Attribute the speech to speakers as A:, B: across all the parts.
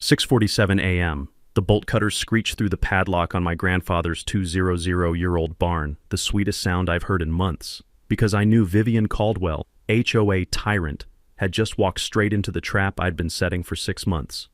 A: 6:47 a.m. The bolt cutters screech through the padlock on my grandfather's 200-year-old barn, the sweetest sound I've heard in months, because I knew Vivian Caldwell, HOA tyrant, had just walked straight into the trap I'd been setting for 6 months.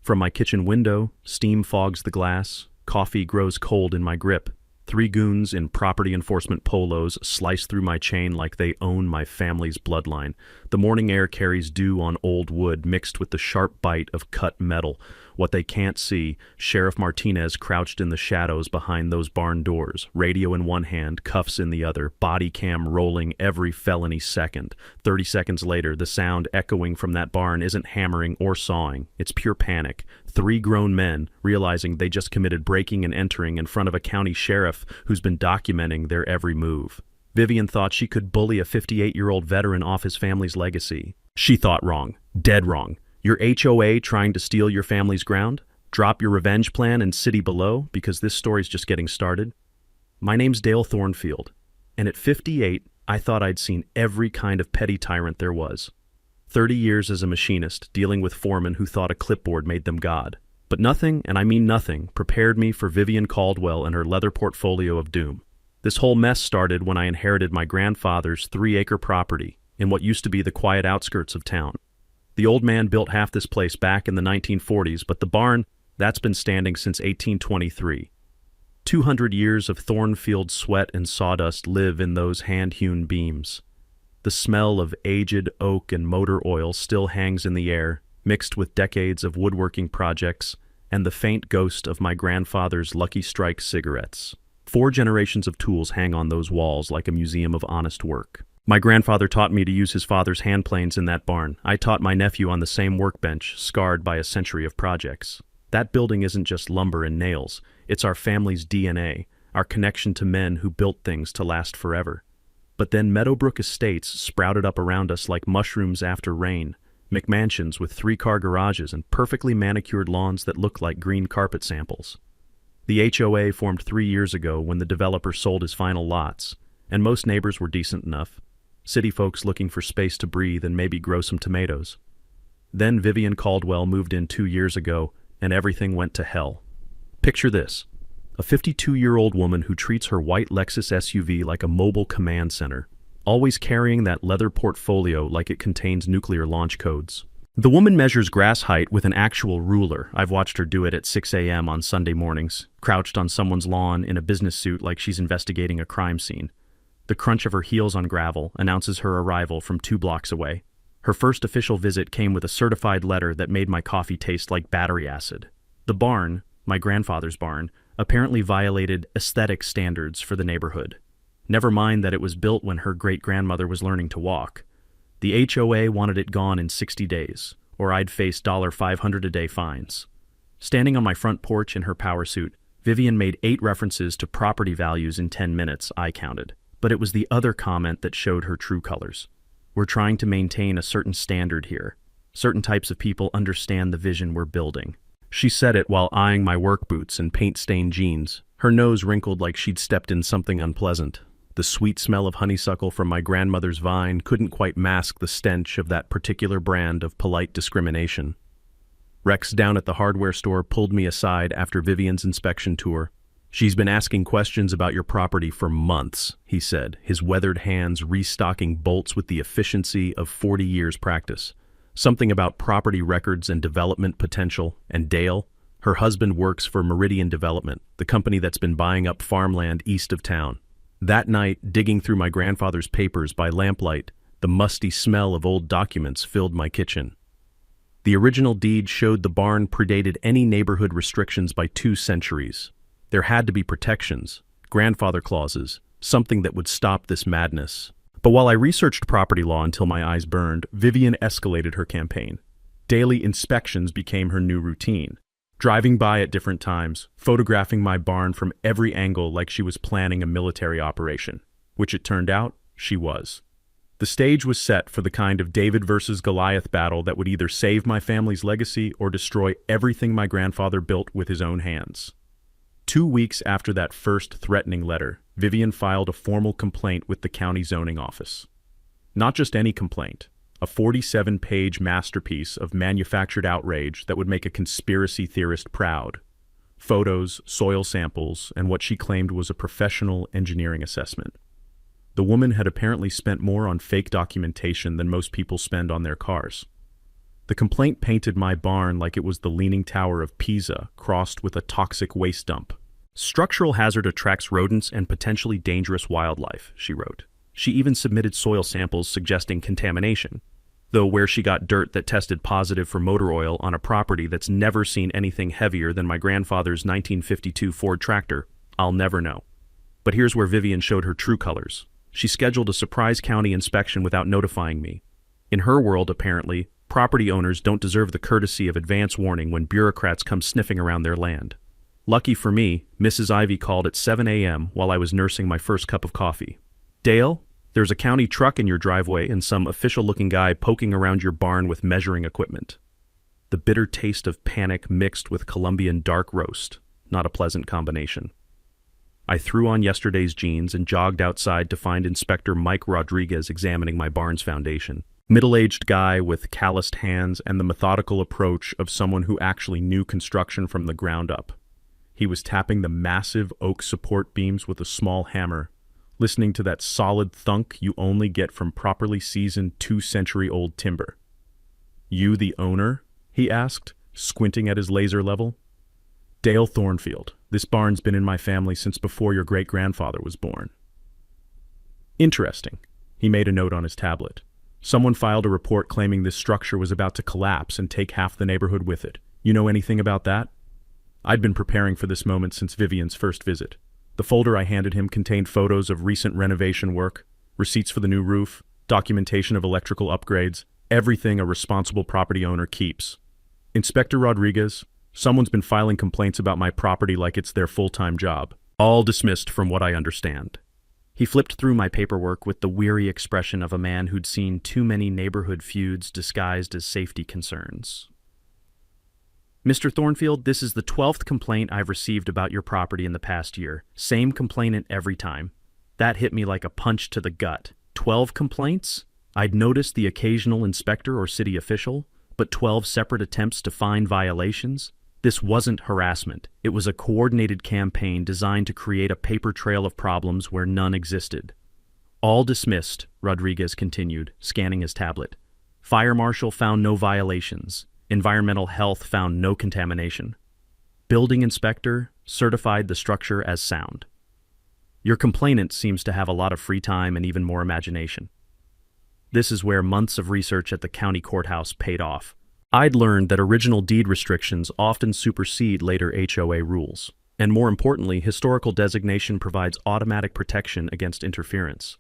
A: From my kitchen window, steam fogs the glass, coffee grows cold in my grip. 3 goons in property enforcement polos slice through my chain like they own my family's bloodline. The morning air carries dew on old wood mixed with the sharp bite of cut metal. What they can't see, Sheriff Martinez crouched in the shadows behind those barn doors, radio in one hand, cuffs in the other, body cam rolling every felony second. 30 seconds later, the sound echoing from that barn isn't hammering or sawing. It's pure panic. 3 grown men, realizing they just committed breaking and entering in front of a county sheriff who's been documenting their every move. Vivian thought she could bully a 58-year-old veteran off his family's legacy. She thought wrong. Dead wrong. Your HOA trying to steal your family's ground? Drop your revenge plan in city below, because this story's just getting started. My name's Dale Thornfield, and at 58, I thought I'd seen every kind of petty tyrant there was. 30 years as a machinist, dealing with foremen who thought a clipboard made them God. But nothing, and I mean nothing, prepared me for Vivian Caldwell and her leather portfolio of doom. This whole mess started when I inherited my grandfather's 3-acre property in what used to be the quiet outskirts of town. The old man built half this place back in the 1940s, but the barn, that's been standing since 1823. 200 years of Thornfield sweat and sawdust live in those hand-hewn beams. The smell of aged oak and motor oil still hangs in the air, mixed with decades of woodworking projects and the faint ghost of my grandfather's Lucky Strike cigarettes. 4 generations of tools hang on those walls like a museum of honest work. My grandfather taught me to use his father's hand planes in that barn. I taught my nephew on the same workbench, scarred by a century of projects. That building isn't just lumber and nails. It's our family's DNA, our connection to men who built things to last forever. But then Meadowbrook Estates sprouted up around us like mushrooms after rain, McMansions with 3-car garages and perfectly manicured lawns that look like green carpet samples. The HOA formed 3 years ago when the developer sold his final lots, and most neighbors were decent enough. City folks looking for space to breathe and maybe grow some tomatoes. Then Vivian Caldwell moved in 2 years ago, and everything went to hell. Picture this: a 52-year-old woman who treats her white Lexus SUV like a mobile command center, always carrying that leather portfolio like it contains nuclear launch codes. The woman measures grass height with an actual ruler. I've watched her do it at 6 a.m. on Sunday mornings, crouched on someone's lawn in a business suit like she's investigating a crime scene. The crunch of her heels on gravel announces her arrival from 2 blocks away. Her first official visit came with a certified letter that made my coffee taste like battery acid. The barn, my grandfather's barn, apparently violated aesthetic standards for the neighborhood. Never mind that it was built when her great-grandmother was learning to walk. The HOA wanted it gone in 60 days, or I'd face $500 a day fines. Standing on my front porch in her power suit, Vivian made 8 references to property values in 10 minutes, I counted. But it was the other comment that showed her true colors. We're trying to maintain a certain standard here. Certain types of people understand the vision we're building. She said it while eyeing my work boots and paint-stained jeans, her nose wrinkled like she'd stepped in something unpleasant. The sweet smell of honeysuckle from my grandmother's vine couldn't quite mask the stench of that particular brand of polite discrimination. Rex down at the hardware store pulled me aside after Vivian's inspection tour. "She's been asking questions about your property for months," he said, his weathered hands restocking bolts with the efficiency of 40 years' practice. Something about property records and development potential, and Dale, her husband, works for Meridian Development, the company that's been buying up farmland east of town. That night, digging through my grandfather's papers by lamplight, the musty smell of old documents filled my kitchen. The original deed showed the barn predated any neighborhood restrictions by 2 centuries. There had to be protections, grandfather clauses, something that would stop this madness. But while I researched property law until my eyes burned, Vivian escalated her campaign. Daily inspections became her new routine. Driving by at different times, photographing my barn from every angle like she was planning a military operation, which it turned out she was. The stage was set for the kind of David versus Goliath battle that would either save my family's legacy or destroy everything my grandfather built with his own hands. 2 weeks after that first threatening letter, Vivian filed a formal complaint with the county zoning office. Not just any complaint, a 47-page masterpiece of manufactured outrage that would make a conspiracy theorist proud. Photos, soil samples, and what she claimed was a professional engineering assessment. The woman had apparently spent more on fake documentation than most people spend on their cars. The complaint painted my barn like it was the Leaning Tower of Pisa crossed with a toxic waste dump. Structural hazard attracts rodents and potentially dangerous wildlife, she wrote. She even submitted soil samples suggesting contamination, though where she got dirt that tested positive for motor oil on a property that's never seen anything heavier than my grandfather's 1952 Ford tractor, I'll never know. But here's where Vivian showed her true colors. She scheduled a surprise county inspection without notifying me. In her world, apparently, property owners don't deserve the courtesy of advance warning when bureaucrats come sniffing around their land. Lucky for me, Mrs. Ivy called at 7 a.m. while I was nursing my first cup of coffee. Dale, there's a county truck in your driveway and some official-looking guy poking around your barn with measuring equipment. The bitter taste of panic mixed with Colombian dark roast. Not a pleasant combination. I threw on yesterday's jeans and jogged outside to find Inspector Mike Rodriguez examining my barn's foundation. Middle-aged guy with calloused hands and the methodical approach of someone who actually knew construction from the ground up. He was tapping the massive oak support beams with a small hammer, listening to that solid thunk you only get from properly seasoned 2-century-old timber. "You the owner?" he asked, squinting at his laser level. "Dale Thornfield. This barn's been in my family since before your great-grandfather was born." Interesting. He made a note on his tablet. Someone filed a report claiming this structure was about to collapse and take half the neighborhood with it. You know anything about that? I'd been preparing for this moment since Vivian's first visit. The folder I handed him contained photos of recent renovation work, receipts for the new roof, documentation of electrical upgrades, everything a responsible property owner keeps. "Inspector Rodriguez, someone's been filing complaints about my property like it's their full-time job. All dismissed from what I understand." He flipped through my paperwork with the weary expression of a man who'd seen too many neighborhood feuds disguised as safety concerns. "Mr. Thornfield, this is the 12th complaint I've received about your property in the past year. Same complainant every time. That hit me like a punch to the gut. 12 complaints? I'd noticed the occasional inspector or city official, but 12 separate attempts to find violations? This wasn't harassment. It was a coordinated campaign designed to create a paper trail of problems where none existed." "All dismissed," Rodriguez continued, scanning his tablet. "Fire marshal found no violations. Environmental health found no contamination. Building inspector certified the structure as sound. Your complainant seems to have a lot of free time and even more imagination." This is where months of research at the county courthouse paid off. I'd learned that original deed restrictions often supersede later HOA rules. And more importantly, historical designation provides automatic protection against interference.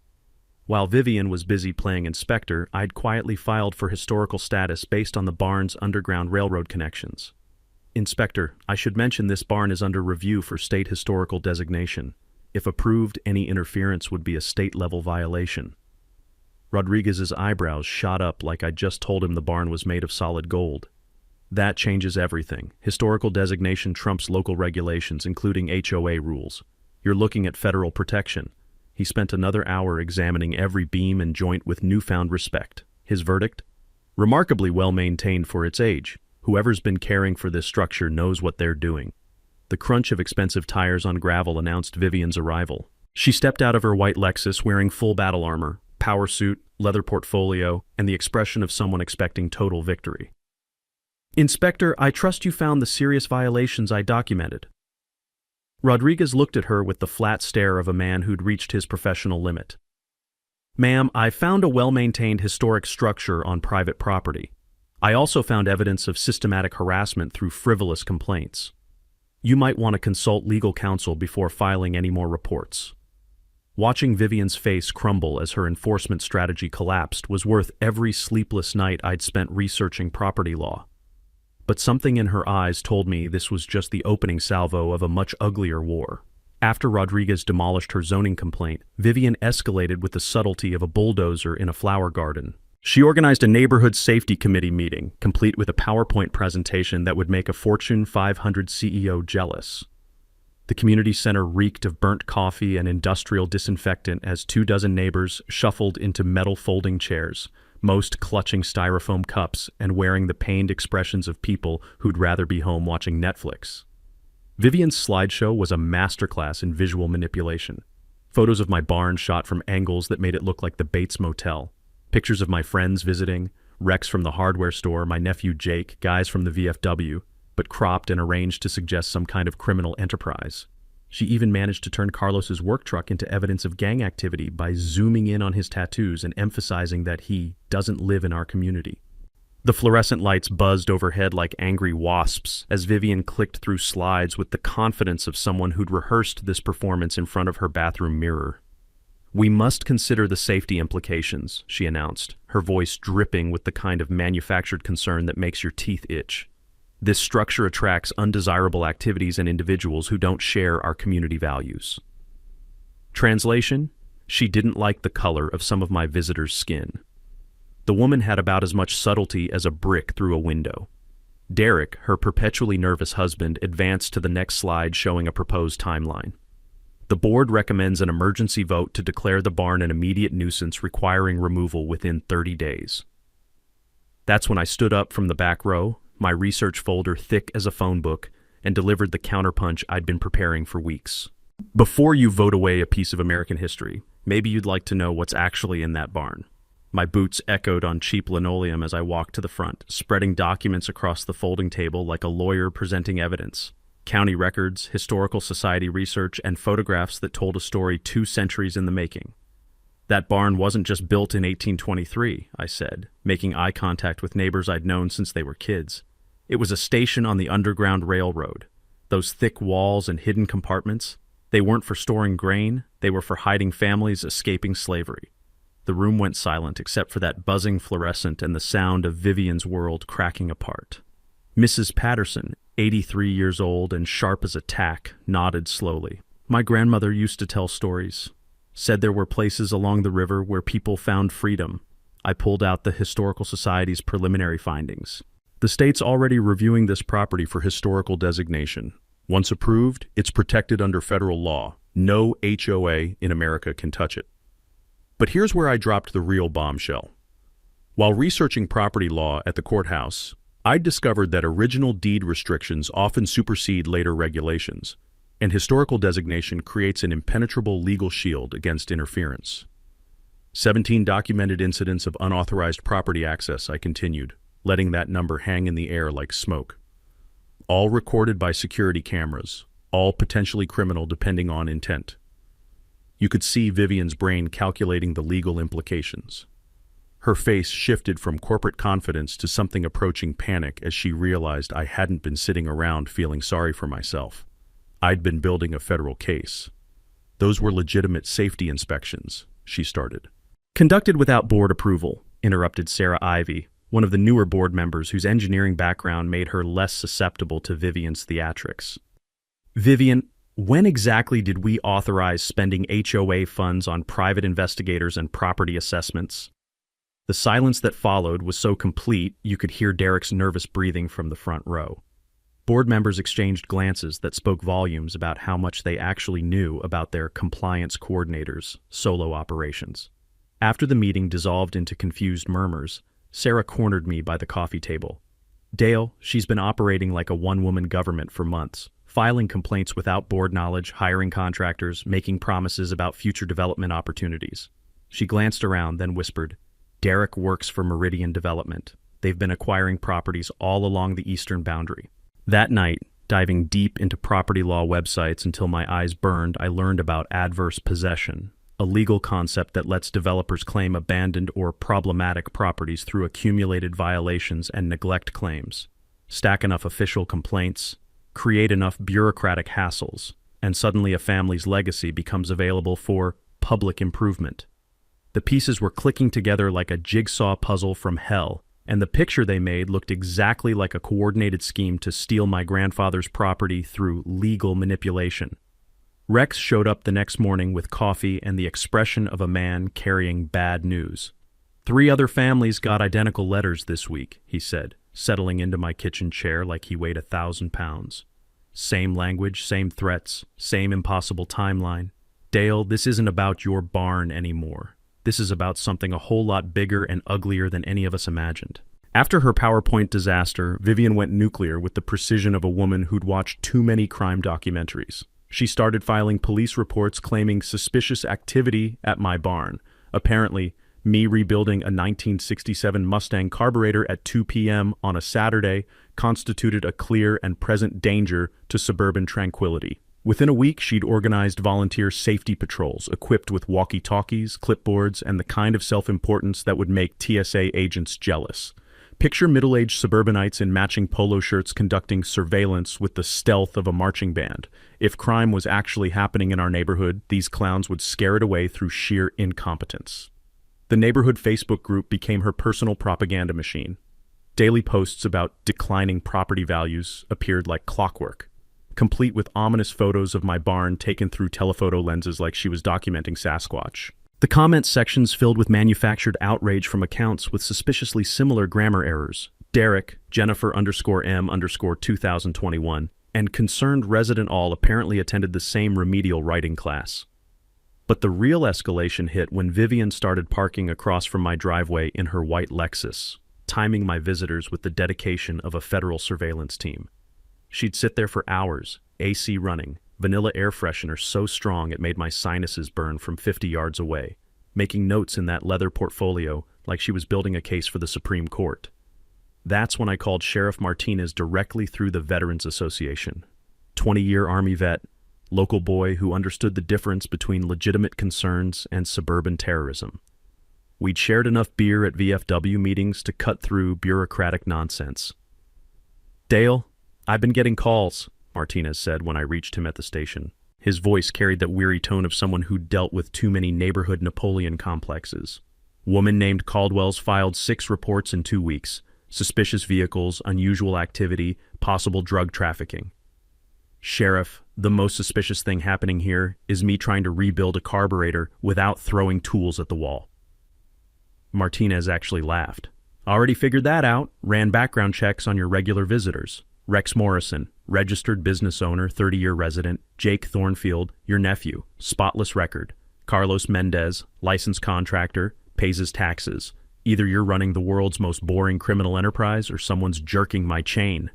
A: While Vivian was busy playing inspector, I'd quietly filed for historical status based on the barn's underground railroad connections. "Inspector, I should mention this barn is under review for state historical designation. If approved, any interference would be a state-level violation." Rodriguez's eyebrows shot up like I'd just told him the barn was made of solid gold. That changes everything. Historical designation trumps local regulations, including HOA rules. You're looking at federal protection. He spent another hour examining every beam and joint with newfound respect. His verdict? "Remarkably well-maintained for its age. Whoever's been caring for this structure knows what they're doing." The crunch of expensive tires on gravel announced Vivian's arrival. She stepped out of her white Lexus wearing full battle armor, power suit, leather portfolio, and the expression of someone expecting total victory. "Inspector, I trust you found the serious violations I documented." Rodriguez looked at her with the flat stare of a man who'd reached his professional limit. "Ma'am, I found a well-maintained historic structure on private property. I also found evidence of systematic harassment through frivolous complaints. You might want to consult legal counsel before filing any more reports." Watching Vivian's face crumble as her enforcement strategy collapsed was worth every sleepless night I'd spent researching property law. But something in her eyes told me this was just the opening salvo of a much uglier war. After Rodriguez demolished her zoning complaint, Vivian escalated with the subtlety of a bulldozer in a flower garden. She organized a neighborhood safety committee meeting, complete with a PowerPoint presentation that would make a Fortune 500 CEO jealous. The community center reeked of burnt coffee and industrial disinfectant as 24 neighbors shuffled into metal folding chairs, most clutching styrofoam cups and wearing the pained expressions of people who'd rather be home watching Netflix. Vivian's slideshow was a masterclass in visual manipulation. Photos of my barn shot from angles that made it look like the Bates Motel. Pictures of my friends visiting, Rex from the hardware store, my nephew Jake, guys from the VFW, but cropped and arranged to suggest some kind of criminal enterprise. She even managed to turn Carlos's work truck into evidence of gang activity by zooming in on his tattoos and emphasizing that he doesn't live in our community. The fluorescent lights buzzed overhead like angry wasps as Vivian clicked through slides with the confidence of someone who'd rehearsed this performance in front of her bathroom mirror. "We must consider the safety implications," she announced, her voice dripping with the kind of manufactured concern that makes your teeth itch. "This structure attracts undesirable activities and individuals who don't share our community values." Translation: she didn't like the color of some of my visitors' skin. The woman had about as much subtlety as a brick through a window. Derek, her perpetually nervous husband, advanced to the next slide showing a proposed timeline. "The board recommends an emergency vote to declare the barn an immediate nuisance requiring removal within 30 days. That's when I stood up from the back row, my research folder thick as a phone book, and delivered the counterpunch I'd been preparing for weeks. "Before you vote away a piece of American history, maybe you'd like to know what's actually in that barn." My boots echoed on cheap linoleum as I walked to the front, spreading documents across the folding table like a lawyer presenting evidence. County records, historical society research, and photographs that told a story 2 centuries in the making. "That barn wasn't just built in 1823, I said, making eye contact with neighbors I'd known since they were kids. It was a station on the Underground Railroad. Those thick walls and hidden compartments, they weren't for storing grain, they were for hiding families escaping slavery." The room went silent except for that buzzing fluorescent and the sound of Vivian's world cracking apart. Mrs. Patterson, 83 years old and sharp as a tack, nodded slowly. "My grandmother used to tell stories. Said there were places along the river where people found freedom." I pulled out the Historical Society's preliminary findings. "The state's already reviewing this property for historical designation. Once approved, it's protected under federal law. No HOA in America can touch it." But here's where I dropped the real bombshell. While researching property law at the courthouse, I discovered that original deed restrictions often supersede later regulations, and historical designation creates an impenetrable legal shield against interference. 17 documented incidents of unauthorized property access, I continued, letting that number hang in the air like smoke. All recorded by security cameras, all potentially criminal depending on intent. You could see Vivian's brain calculating the legal implications. Her face shifted from corporate confidence to something approaching panic as she realized I hadn't been sitting around feeling sorry for myself. I'd been building a federal case. "Those were legitimate safety inspections," she started. "Conducted without board approval," interrupted Sarah Ivy, one of the newer board members whose engineering background made her less susceptible to Vivian's theatrics. "Vivian, when exactly did we authorize spending HOA funds on private investigators and property assessments?" The silence that followed was so complete you could hear Derek's nervous breathing from the front row. Board members exchanged glances that spoke volumes about how much they actually knew about their compliance coordinators' solo operations. After the meeting dissolved into confused murmurs, Sarah cornered me by the coffee table. "Dale, she's been operating like a one-woman government for months. Filing complaints without board knowledge, hiring contractors, making promises about future development opportunities." She glanced around, then whispered, "Derek works for Meridian Development. They've been acquiring properties all along the eastern boundary." That night, diving deep into property law websites until my eyes burned, I learned about adverse possession, a legal concept that lets developers claim abandoned or problematic properties through accumulated violations and neglect claims. Stack enough official complaints, create enough bureaucratic hassles, and suddenly a family's legacy becomes available for public improvement. The pieces were clicking together like a jigsaw puzzle from hell, and the picture they made looked exactly like a coordinated scheme to steal my grandfather's property through legal manipulation. Rex showed up the next morning with coffee and the expression of a man carrying bad news. "3 other families got identical letters this week," he said, settling into my kitchen chair like he weighed 1,000 pounds. "Same language, same threats, same impossible timeline. Dale, this isn't about your barn anymore. This is about something a whole lot bigger and uglier than any of us imagined. After her PowerPoint disaster, Vivian went nuclear with the precision of a woman who'd watched too many crime documentaries. She started filing police reports claiming suspicious activity at my barn. Apparently, me rebuilding a 1967 Mustang carburetor at 2 p.m. on a Saturday constituted a clear and present danger to suburban tranquility. Within a week, she'd organized volunteer safety patrols equipped with walkie-talkies, clipboards, and the kind of self-importance that would make TSA agents jealous. Picture middle-aged suburbanites in matching polo shirts conducting surveillance with the stealth of a marching band. If crime was actually happening in our neighborhood, these clowns would scare it away through sheer incompetence. The neighborhood Facebook group became her personal propaganda machine. Daily posts about declining property values appeared like clockwork, complete with ominous photos of my barn taken through telephoto lenses like she was documenting Sasquatch. The comment sections filled with manufactured outrage from accounts with suspiciously similar grammar errors. Derek, Jennifer_M_2021, and concerned resident all apparently attended the same remedial writing class. But the real escalation hit when Vivian started parking across from my driveway in her white Lexus, timing my visitors with the dedication of a federal surveillance team. She'd sit there for hours, AC running, vanilla air freshener so strong it made my sinuses burn from 50 yards away, making notes in that leather portfolio like she was building a case for the Supreme Court. That's when I called Sheriff Martinez directly through the Veterans Association. 20-year Army vet, local boy who understood the difference between legitimate concerns and suburban terrorism. We'd shared enough beer at VFW meetings to cut through bureaucratic nonsense. "Dale, I've been getting calls," Martinez said when I reached him at the station. His voice carried that weary tone of someone who'd dealt with too many neighborhood Napoleon complexes. Woman named Caldwell's filed 6 reports in 2 weeks. Suspicious vehicles, unusual activity, possible drug trafficking. "Sheriff, the most suspicious thing happening here is me trying to rebuild a carburetor without throwing tools at the wall." Martinez actually laughed. "Already figured that out. Ran background checks on your regular visitors. Rex Morrison, registered business owner, 30-year resident. Jake Thornfield, your nephew, spotless record. Carlos Mendez, licensed contractor, pays his taxes. Either you're running the world's most boring criminal enterprise or someone's jerking my chain."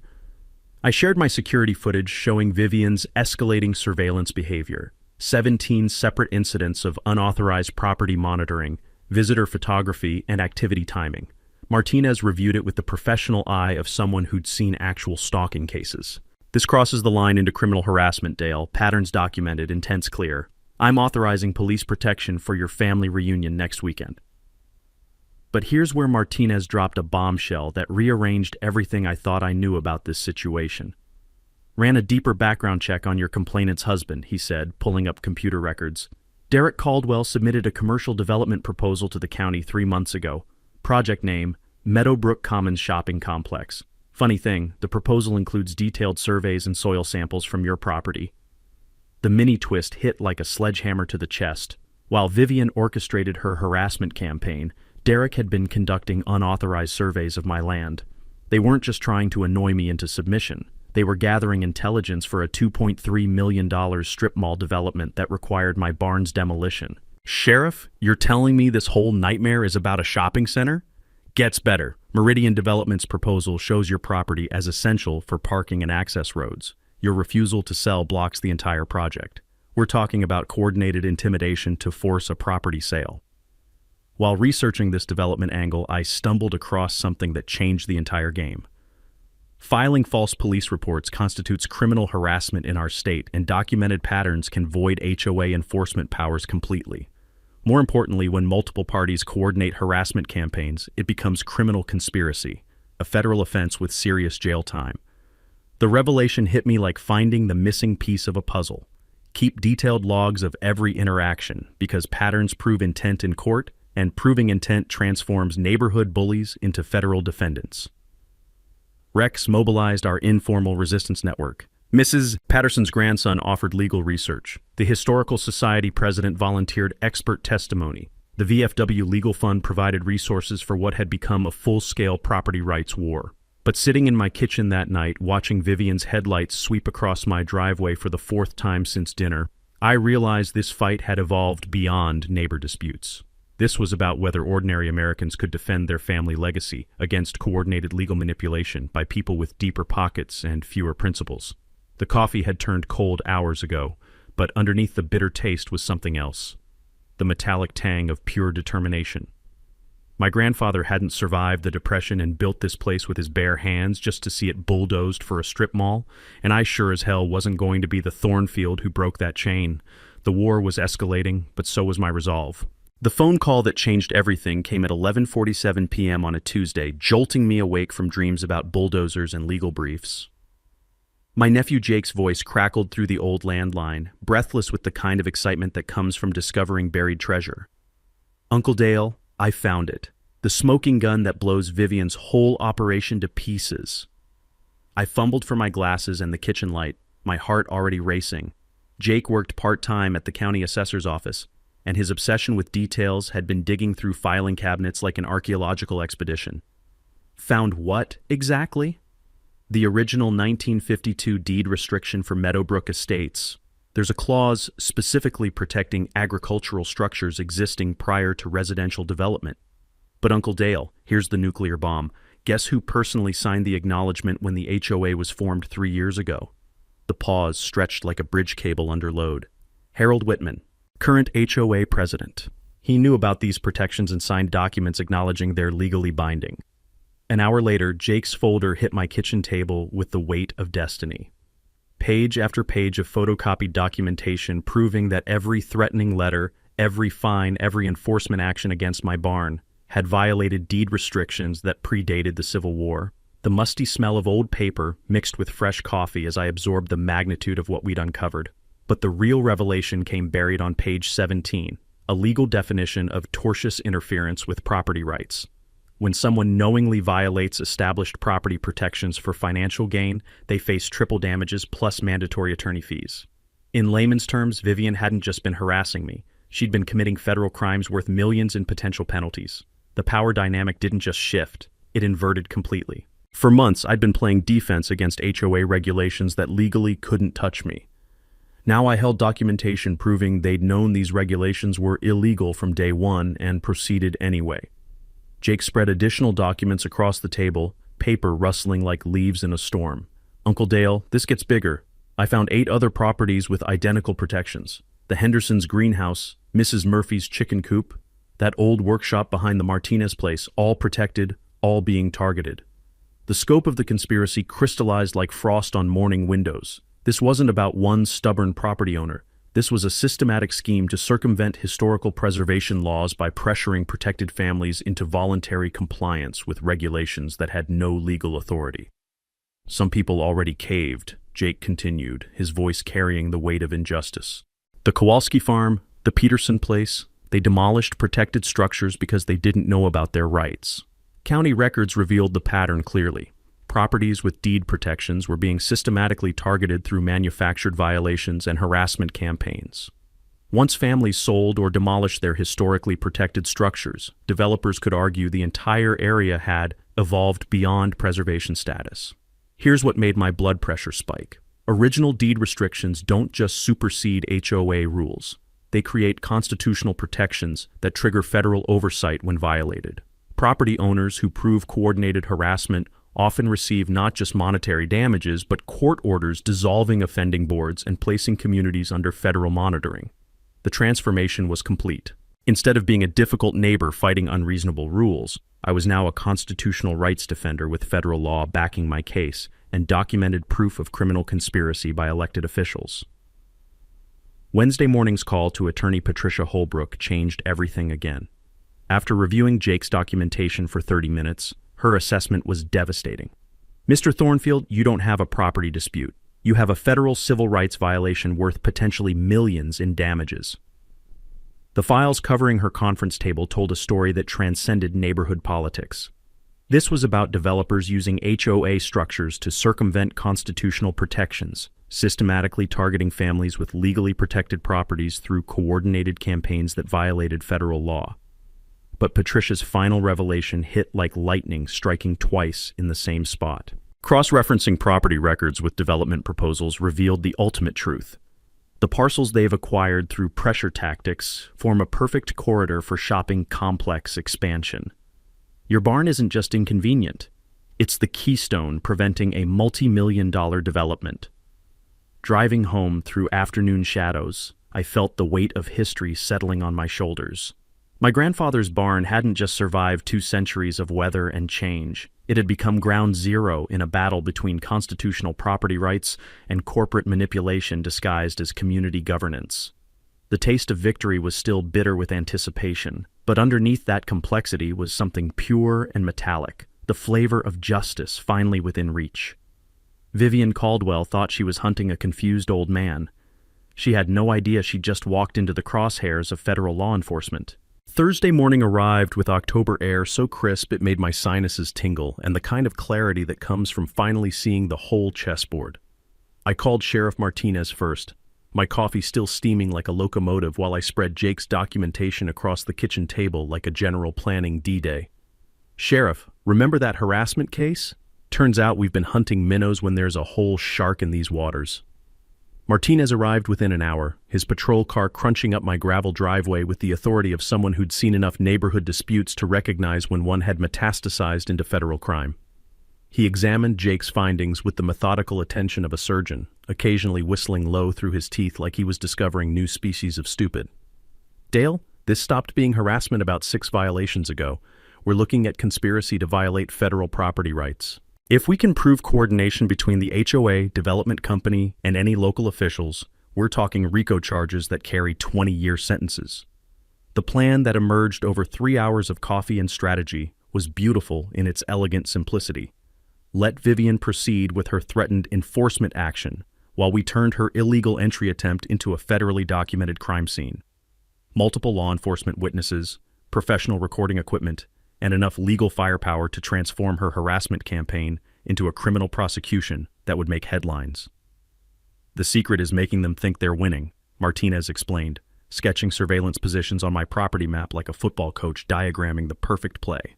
A: I shared my security footage showing Vivian's escalating surveillance behavior. 17 separate incidents of unauthorized property monitoring, visitor photography, and activity timing. Martinez reviewed it with the professional eye of someone who'd seen actual stalking cases. "This crosses the line into criminal harassment, Dale. Patterns documented, intents clear. I'm authorizing police protection for your family reunion next weekend." But here's where Martinez dropped a bombshell that rearranged everything I thought I knew about this situation. "Ran a deeper background check on your complainant's husband," he said, pulling up computer records. "Derek Caldwell submitted a commercial development proposal to the county 3 months ago. Project name, Meadowbrook Commons Shopping Complex. Funny thing, the proposal includes detailed surveys and soil samples from your property." The mini twist hit like a sledgehammer to the chest. While Vivian orchestrated her harassment campaign, Derek had been conducting unauthorized surveys of my land. They weren't just trying to annoy me into submission. They were gathering intelligence for a $2.3 million strip mall development that required my barn's demolition. "Sheriff, you're telling me this whole nightmare is about a shopping center?" Gets better. Meridian Development's proposal shows your property as essential for parking and access roads. Your refusal to sell blocks the entire project. We're talking about coordinated intimidation to force a property sale. While researching this development angle, I stumbled across something that changed the entire game. Filing false police reports constitutes criminal harassment in our state, and documented patterns can void HOA enforcement powers completely. More importantly, when multiple parties coordinate harassment campaigns, it becomes criminal conspiracy, a federal offense with serious jail time. The revelation hit me like finding the missing piece of a puzzle. Keep detailed logs of every interaction, because patterns prove intent in court, and proving intent transforms neighborhood bullies into federal defendants. Rex mobilized our informal resistance network. Mrs. Patterson's grandson offered legal research. The Historical Society president volunteered expert testimony. The VFW Legal Fund provided resources for what had become a full-scale property rights war. But sitting in my kitchen that night, watching Vivian's headlights sweep across my driveway for the 4th time since dinner, I realized this fight had evolved beyond neighbor disputes. This was about whether ordinary Americans could defend their family legacy against coordinated legal manipulation by people with deeper pockets and fewer principles. The coffee had turned cold hours ago, but underneath the bitter taste was something else. The metallic tang of pure determination. My grandfather hadn't survived the Depression and built this place with his bare hands just to see it bulldozed for a strip mall, and I sure as hell wasn't going to be the Thornfield who broke that chain. The war was escalating, but so was my resolve. The phone call that changed everything came at 11:47 p.m. on a Tuesday, jolting me awake from dreams about bulldozers and legal briefs. My nephew Jake's voice crackled through the old landline, breathless with the kind of excitement that comes from discovering buried treasure. "Uncle Dale, I found it. The smoking gun that blows Vivian's whole operation to pieces." I fumbled for my glasses and the kitchen light, my heart already racing. Jake worked part-time at the county assessor's office, and his obsession with details had been digging through filing cabinets like an archaeological expedition. Found what, exactly? The original 1952 deed restriction for Meadowbrook Estates. There's a clause specifically protecting agricultural structures existing prior to residential development. But Uncle Dale, here's the nuclear bomb. Guess who personally signed the acknowledgement when the HOA was formed 3 years ago? The pause stretched like a bridge cable under load. Harold Whitman, current HOA president. He knew about these protections and signed documents acknowledging they're legally binding. An hour later, Jake's folder hit my kitchen table with the weight of destiny. Page after page of photocopied documentation proving that every threatening letter, every fine, every enforcement action against my barn had violated deed restrictions that predated the Civil War. The musty smell of old paper mixed with fresh coffee as I absorbed the magnitude of what we'd uncovered. But the real revelation came buried on page 17, a legal definition of tortious interference with property rights. When someone knowingly violates established property protections for financial gain, they face triple damages plus mandatory attorney fees. In layman's terms, Vivian hadn't just been harassing me. She'd been committing federal crimes worth millions in potential penalties. The power dynamic didn't just shift, it inverted completely. For months, I'd been playing defense against HOA regulations that legally couldn't touch me. Now I held documentation proving they'd known these regulations were illegal from day one and proceeded anyway. Jake spread additional documents across the table, paper rustling like leaves in a storm. "Uncle Dale, this gets bigger. I found 8 other properties with identical protections. The Hendersons' greenhouse, Mrs. Murphy's chicken coop, that old workshop behind the Martinez place, all protected, all being targeted." The scope of the conspiracy crystallized like frost on morning windows. This wasn't about one stubborn property owner. This was a systematic scheme to circumvent historical preservation laws by pressuring protected families into voluntary compliance with regulations that had no legal authority. "Some people already caved," Jake continued, his voice carrying the weight of injustice. "The Kowalski farm, the Peterson place, they demolished protected structures because they didn't know about their rights. County records revealed the pattern clearly. Properties with deed protections were being systematically targeted through manufactured violations and harassment campaigns. Once families sold or demolished their historically protected structures, developers could argue the entire area had evolved beyond preservation status. Here's what made my blood pressure spike. Original deed restrictions don't just supersede HOA rules. They create constitutional protections that trigger federal oversight when violated. Property owners who prove coordinated harassment often receive not just monetary damages, but court orders dissolving offending boards and placing communities under federal monitoring. The transformation was complete. Instead of being a difficult neighbor fighting unreasonable rules, I was now a constitutional rights defender with federal law backing my case and documented proof of criminal conspiracy by elected officials. Wednesday morning's call to attorney Patricia Holbrook changed everything again. After reviewing Jake's documentation for 30 minutes, her assessment was devastating. "Mr. Thornfield, you don't have a property dispute. You have a federal civil rights violation worth potentially millions in damages." The files covering her conference table told a story that transcended neighborhood politics. This was about developers using HOA structures to circumvent constitutional protections, systematically targeting families with legally protected properties through coordinated campaigns that violated federal law. But Patricia's final revelation hit like lightning, striking twice in the same spot. Cross-referencing property records with development proposals revealed the ultimate truth. The parcels they've acquired through pressure tactics form a perfect corridor for shopping complex expansion. Your barn isn't just inconvenient. It's the keystone preventing a multi-million-dollar development. Driving home through afternoon shadows, I felt the weight of history settling on my shoulders. My grandfather's barn hadn't just survived 2 centuries of weather and change. It had become ground zero in a battle between constitutional property rights and corporate manipulation disguised as community governance. The taste of victory was still bitter with anticipation, but underneath that complexity was something pure and metallic, the flavor of justice finally within reach. Vivian Caldwell thought she was hunting a confused old man. She had no idea she'd just walked into the crosshairs of federal law enforcement. Thursday morning arrived with October air so crisp it made my sinuses tingle, and the kind of clarity that comes from finally seeing the whole chessboard. I called Sheriff Martinez first, my coffee still steaming like a locomotive while I spread Jake's documentation across the kitchen table like a general planning D-Day. "Sheriff, remember that harassment case? Turns out we've been hunting minnows when there's a whole shark in these waters." Martinez arrived within an hour, his patrol car crunching up my gravel driveway with the authority of someone who'd seen enough neighborhood disputes to recognize when one had metastasized into federal crime. He examined Jake's findings with the methodical attention of a surgeon, occasionally whistling low through his teeth like he was discovering new species of stupid. "Dale, this stopped being harassment about 6 violations ago. We're looking at conspiracy to violate federal property rights. If we can prove coordination between the HOA, development company, and any local officials, we're talking RICO charges that carry 20-year sentences." The plan that emerged over 3 hours of coffee and strategy was beautiful in its elegant simplicity. Let Vivian proceed with her threatened enforcement action while we turned her illegal entry attempt into a federally documented crime scene. Multiple law enforcement witnesses, professional recording equipment, and enough legal firepower to transform her harassment campaign into a criminal prosecution that would make headlines. "The secret is making them think they're winning," Martinez explained, sketching surveillance positions on my property map like a football coach diagramming the perfect play.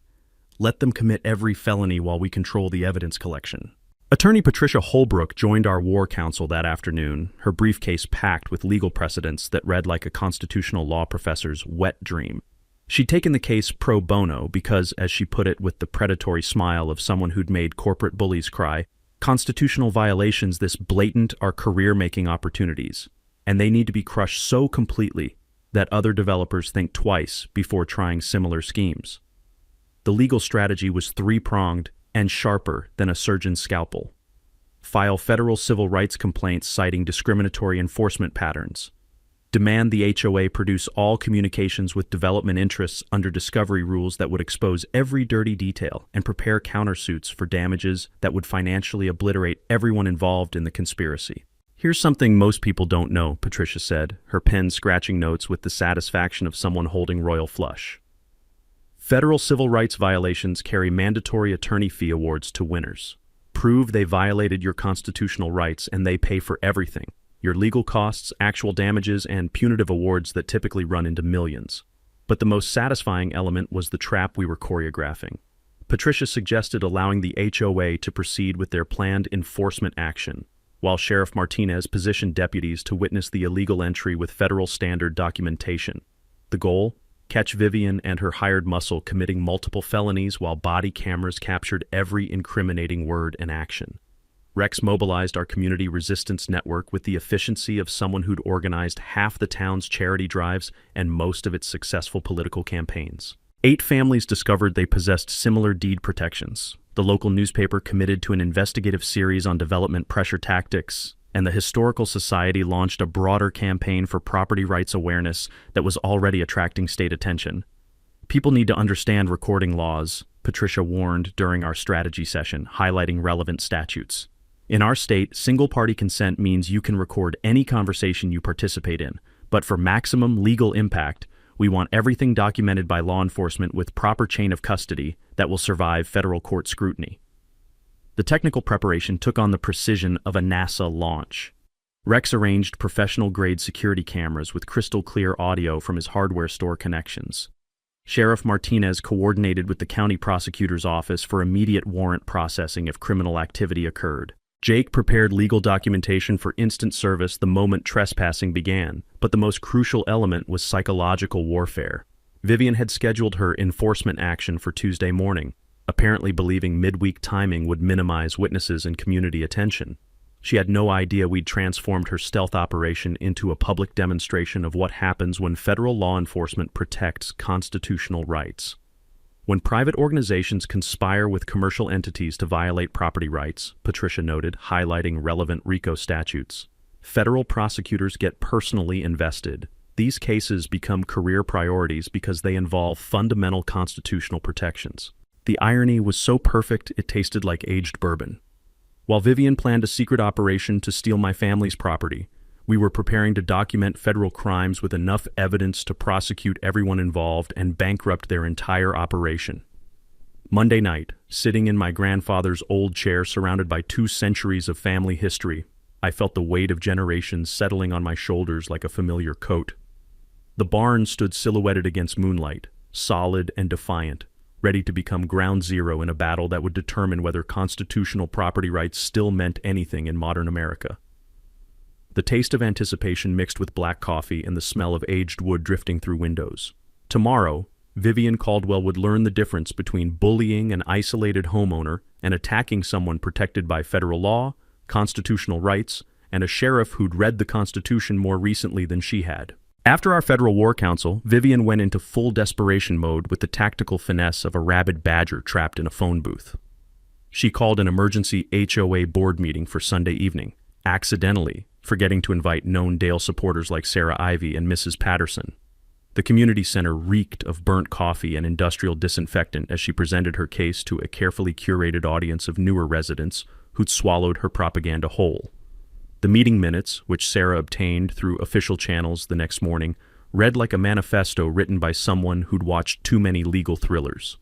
A: "Let them commit every felony while we control the evidence collection." Attorney Patricia Holbrook joined our war council that afternoon, her briefcase packed with legal precedents that read like a constitutional law professor's wet dream. She'd taken the case pro bono because, as she put it with the predatory smile of someone who'd made corporate bullies cry, constitutional violations this blatant are career-making opportunities, and they need to be crushed so completely that other developers think twice before trying similar schemes. The legal strategy was 3-pronged and sharper than a surgeon's scalpel. File federal civil rights complaints citing discriminatory enforcement patterns. Demand the HOA produce all communications with development interests under discovery rules that would expose every dirty detail, and prepare countersuits for damages that would financially obliterate everyone involved in the conspiracy. "Here's something most people don't know," Patricia said, her pen scratching notes with the satisfaction of someone holding royal flush. "Federal civil rights violations carry mandatory attorney fee awards to winners. Prove they violated your constitutional rights and they pay for everything. Your legal costs, actual damages, and punitive awards that typically run into millions." But the most satisfying element was the trap we were choreographing. Patricia suggested allowing the HOA to proceed with their planned enforcement action, while Sheriff Martinez positioned deputies to witness the illegal entry with federal standard documentation. The goal? Catch Vivian and her hired muscle committing multiple felonies while body cameras captured every incriminating word and action. Rex mobilized our community resistance network with the efficiency of someone who'd organized half the town's charity drives and most of its successful political campaigns. 8 families discovered they possessed similar deed protections. The local newspaper committed to an investigative series on development pressure tactics, and the Historical Society launched a broader campaign for property rights awareness that was already attracting state attention. "People need to understand recording laws," Patricia warned during our strategy session, highlighting relevant statutes. "In our state, single-party consent means you can record any conversation you participate in, but for maximum legal impact, we want everything documented by law enforcement with proper chain of custody that will survive federal court scrutiny." The technical preparation took on the precision of a NASA launch. Rex arranged professional-grade security cameras with crystal-clear audio from his hardware store connections. Sheriff Martinez coordinated with the county prosecutor's office for immediate warrant processing if criminal activity occurred. Jake prepared legal documentation for instant service the moment trespassing began, but the most crucial element was psychological warfare. Vivian had scheduled her enforcement action for Tuesday morning, apparently believing midweek timing would minimize witnesses and community attention. She had no idea we'd transformed her stealth operation into a public demonstration of what happens when federal law enforcement protects constitutional rights. When private organizations conspire with commercial entities to violate property rights, Patricia noted, highlighting relevant RICO statutes, federal prosecutors get personally invested. These cases become career priorities because they involve fundamental constitutional protections. The irony was so perfect it tasted like aged bourbon. While Vivian planned a secret operation to steal my family's property, we were preparing to document federal crimes with enough evidence to prosecute everyone involved and bankrupt their entire operation. Monday night, sitting in my grandfather's old chair surrounded by 2 centuries of family history, I felt the weight of generations settling on my shoulders like a familiar coat. The barn stood silhouetted against moonlight, solid and defiant, ready to become ground zero in a battle that would determine whether constitutional property rights still meant anything in modern America. The taste of anticipation mixed with black coffee and the smell of aged wood drifting through windows. Tomorrow, Vivian Caldwell would learn the difference between bullying an isolated homeowner and attacking someone protected by federal law, constitutional rights, and a sheriff who'd read the Constitution more recently than she had. After our federal war council, Vivian went into full desperation mode with the tactical finesse of a rabid badger trapped in a phone booth. She called an emergency HOA board meeting for Sunday evening, accidentally forgetting to invite known Dale supporters like Sarah Ivy and Mrs. Patterson. The community center reeked of burnt coffee and industrial disinfectant as she presented her case to a carefully curated audience of newer residents who'd swallowed her propaganda whole. The meeting minutes, which Sarah obtained through official channels the next morning, read like a manifesto written by someone who'd watched too many legal thrillers.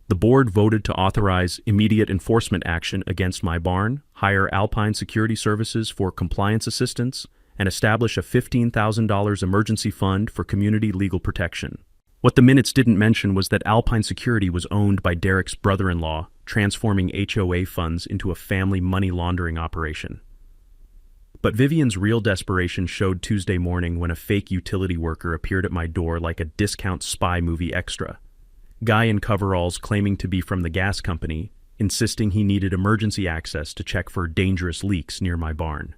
A: The board voted to authorize immediate enforcement action against my barn, hire Alpine Security Services for compliance assistance, and establish a $15,000 emergency fund for community legal protection. What the minutes didn't mention was that Alpine Security was owned by Derek's brother-in-law, transforming HOA funds into a family money laundering operation. But Vivian's real desperation showed Tuesday morning when a fake utility worker appeared at my door like a discount spy movie extra. Guy in coveralls claiming to be from the gas company, insisting he needed emergency access to check for dangerous leaks near my barn.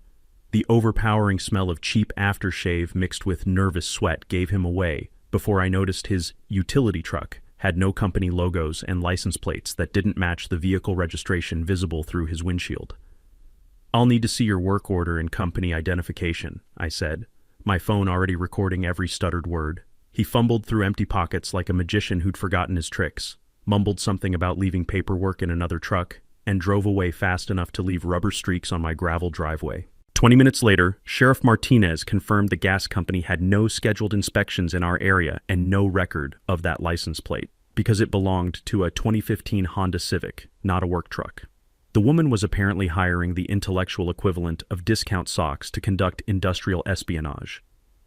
A: The overpowering smell of cheap aftershave mixed with nervous sweat gave him away before I noticed his utility truck had no company logos and license plates that didn't match the vehicle registration visible through his windshield. "I'll need to see your work order and company identification," I said, my phone already recording every stuttered word. He fumbled through empty pockets like a magician who'd forgotten his tricks, mumbled something about leaving paperwork in another truck, and drove away fast enough to leave rubber streaks on my gravel driveway. 20 minutes later, Sheriff Martinez confirmed the gas company had no scheduled inspections in our area and no record of that license plate, because it belonged to a 2015 Honda Civic, not a work truck. The woman was apparently hiring the intellectual equivalent of discount socks to conduct industrial espionage.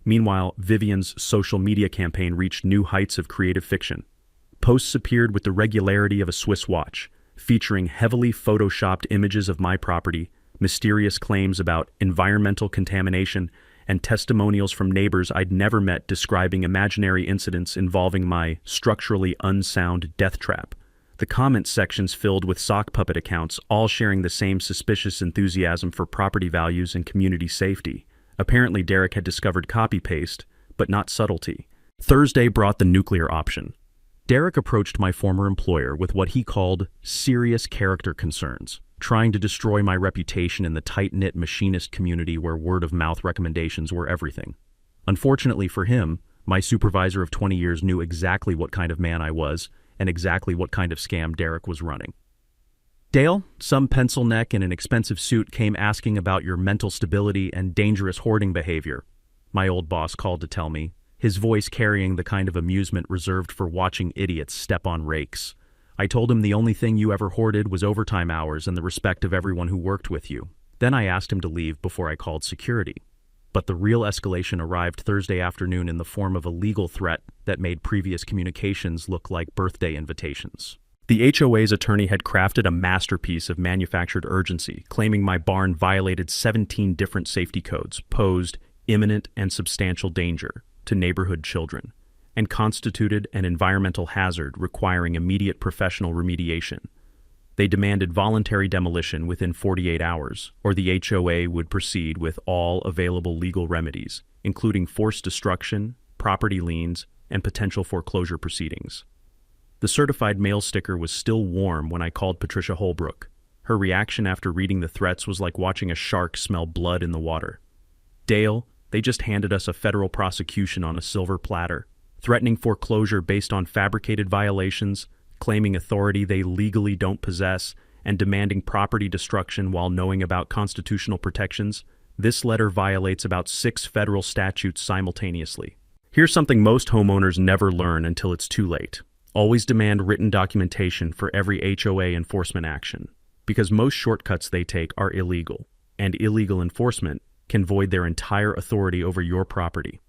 A: Meanwhile, Vivian's social media campaign reached new heights of creative fiction. Posts appeared with the regularity of a Swiss watch, featuring heavily photoshopped images of my property, mysterious claims about environmental contamination, and testimonials from neighbors I'd never met describing imaginary incidents involving my structurally unsound death trap. The comment sections filled with sock puppet accounts, all sharing the same suspicious enthusiasm for property values and community safety. Apparently Derek had discovered copy-paste, but not subtlety. Thursday brought the nuclear option. Derek approached my former employer with what he called serious character concerns, trying to destroy my reputation in the tight-knit machinist community where word-of-mouth recommendations were everything. Unfortunately for him, my supervisor of 20 years knew exactly what kind of man I was, and exactly what kind of scam Derek was running. "Dale, some pencil neck in an expensive suit came asking about your mental stability and dangerous hoarding behavior," my old boss called to tell me, his voice carrying the kind of amusement reserved for watching idiots step on rakes. "I told him the only thing you ever hoarded was overtime hours and the respect of everyone who worked with you. Then I asked him to leave before I called security. But the real escalation arrived Thursday afternoon in the form of a legal threat that made previous communications look like birthday invitations. The HOA's attorney had crafted a masterpiece of manufactured urgency, claiming my barn violated 17 different safety codes, posed imminent and substantial danger to neighborhood children, and constituted an environmental hazard requiring immediate professional remediation. They demanded voluntary demolition within 48 hours, or the HOA would proceed with all available legal remedies, including forced destruction, property liens, and potential foreclosure proceedings. The certified mail sticker was still warm when I called Patricia Holbrook. Her reaction after reading the threats was like watching a shark smell blood in the water. "Dale, they just handed us a federal prosecution on a silver platter, threatening foreclosure based on fabricated violations, claiming authority they legally don't possess, and demanding property destruction while knowing about constitutional protections. This letter violates about 6 federal statutes simultaneously." Here's something most homeowners never learn until it's too late. Always demand written documentation for every HOA enforcement action, because most shortcuts they take are illegal, and illegal enforcement can void their entire authority over your property.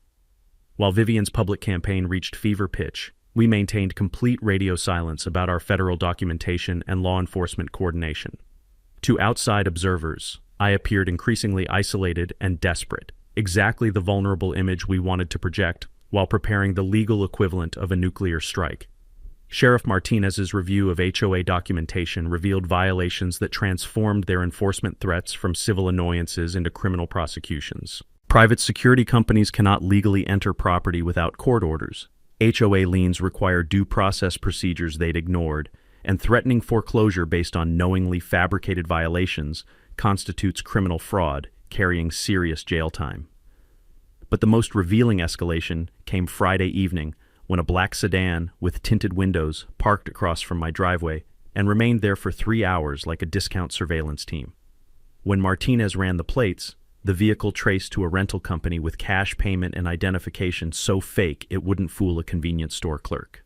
A: While Vivian's public campaign reached fever pitch, we maintained complete radio silence about our federal documentation and law enforcement coordination. To outside observers, I appeared increasingly isolated and desperate, exactly the vulnerable image we wanted to project while preparing the legal equivalent of a nuclear strike. Sheriff Martinez's review of HOA documentation revealed violations that transformed their enforcement threats from civil annoyances into criminal prosecutions. Private security companies cannot legally enter property without court orders. HOA liens require due process procedures they'd ignored, and threatening foreclosure based on knowingly fabricated violations constitutes criminal fraud, carrying serious jail time. But the most revealing escalation came Friday evening, when a black sedan with tinted windows parked across from my driveway and remained there for 3 hours like a discount surveillance team. When Martinez ran the plates, the vehicle traced to a rental company with cash payment and identification so fake it wouldn't fool a convenience store clerk.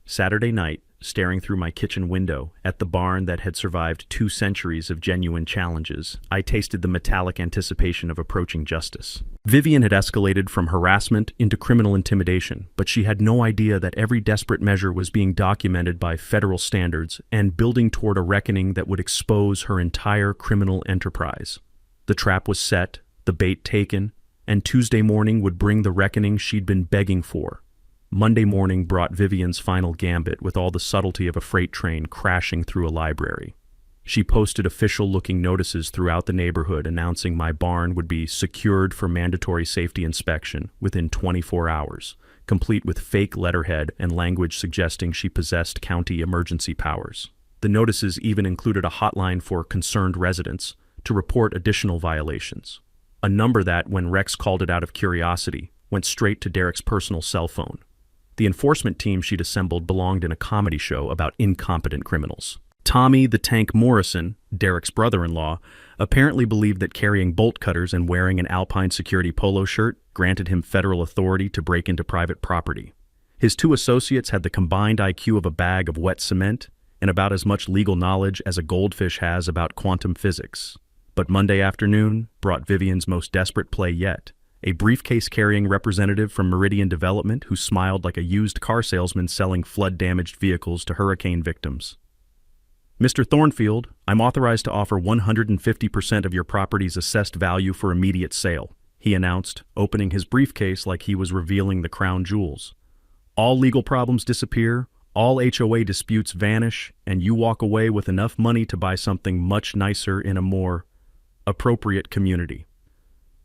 A: Saturday night, staring through my kitchen window at the barn that had survived 2 centuries of genuine challenges, I tasted the metallic anticipation of approaching justice. Vivian had escalated from harassment into criminal intimidation, but she had no idea that every desperate measure was being documented by federal standards and building toward a reckoning that would expose her entire criminal enterprise. The trap was set, the bait taken, and Tuesday morning would bring the reckoning she'd been begging for. Monday morning brought Vivian's final gambit with all the subtlety of a freight train crashing through a library. She posted official-looking notices throughout the neighborhood announcing my barn would be secured for mandatory safety inspection within 24 hours, complete with fake letterhead and language suggesting she possessed county emergency powers. The notices even included a hotline for concerned residents to report additional violations, a number that, when Rex called it out of curiosity, went straight to Derek's personal cell phone. The enforcement team she'd assembled belonged in a comedy show about incompetent criminals. Tommy the Tank Morrison, Derek's brother-in-law, apparently believed that carrying bolt cutters and wearing an Alpine Security polo shirt granted him federal authority to break into private property. His 2 associates had the combined IQ of a bag of wet cement and about as much legal knowledge as a goldfish has about quantum physics. But Monday afternoon brought Vivian's most desperate play yet. A briefcase-carrying representative from Meridian Development who smiled like a used car salesman selling flood-damaged vehicles to hurricane victims. "Mr. Thornfield, I'm authorized to offer 150% of your property's assessed value for immediate sale," he announced, opening his briefcase like he was revealing the crown jewels. "All legal problems disappear, all HOA disputes vanish, and you walk away with enough money to buy something much nicer in a more appropriate community."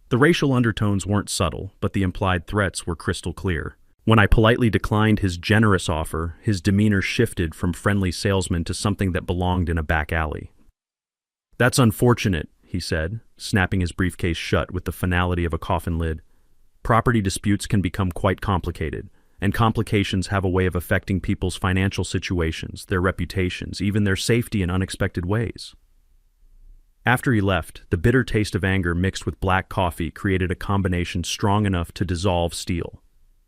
A: The racial undertones weren't subtle, but the implied threats were crystal clear. When I politely declined his generous offer, his demeanor shifted from friendly salesman to something that belonged in a back alley. "That's unfortunate," he said, snapping his briefcase shut with the finality of a coffin lid. "Property disputes can become quite complicated, and complications have a way of affecting people's financial situations, their reputations, even their safety in unexpected ways." After he left, the bitter taste of anger mixed with black coffee created a combination strong enough to dissolve steel.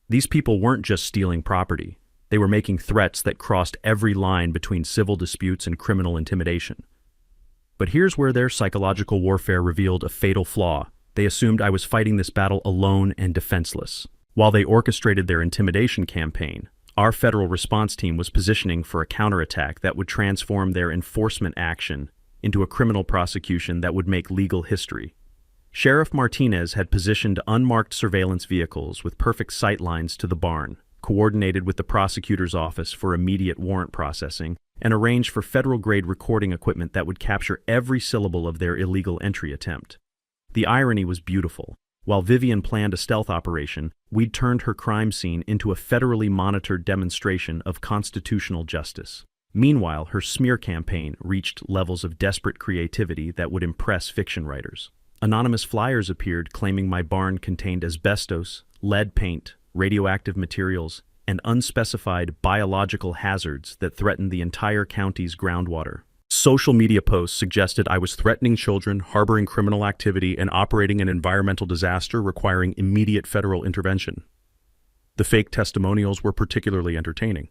A: These people weren't just stealing property. They were making threats that crossed every line between civil disputes and criminal intimidation. But here's where their psychological warfare revealed a fatal flaw. They assumed I was fighting this battle alone and defenseless. While they orchestrated their intimidation campaign, Our federal response team was positioning for a counterattack that would transform their enforcement action into a criminal prosecution that would make legal history. Sheriff Martinez had positioned unmarked surveillance vehicles with perfect sight lines to the barn, coordinated with the prosecutor's office for immediate warrant processing, and arranged for federal-grade recording equipment that would capture every syllable of their illegal entry attempt. The irony was beautiful. While Vivian planned a stealth operation, we'd turned her crime scene into a federally monitored demonstration of constitutional justice. Meanwhile, her smear campaign reached levels of desperate creativity that would impress fiction writers. Anonymous flyers appeared claiming my barn contained asbestos, lead paint, radioactive materials, and unspecified biological hazards that threatened the entire county's groundwater. Social media posts suggested I was threatening children, harboring criminal activity, and operating an environmental disaster requiring immediate federal intervention. The fake testimonials were particularly entertaining.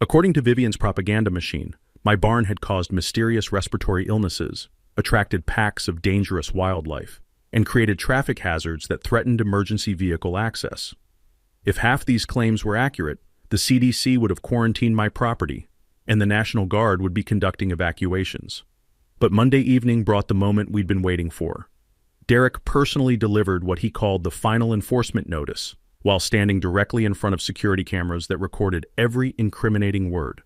A: According to Vivian's propaganda machine, my barn had caused mysterious respiratory illnesses, attracted packs of dangerous wildlife, and created traffic hazards that threatened emergency vehicle access. If half these claims were accurate, the CDC would have quarantined my property, and the National Guard would be conducting evacuations. But Monday evening brought the moment we'd been waiting for. Derek personally delivered what he called the final enforcement notice, while standing directly in front of security cameras that recorded every incriminating word.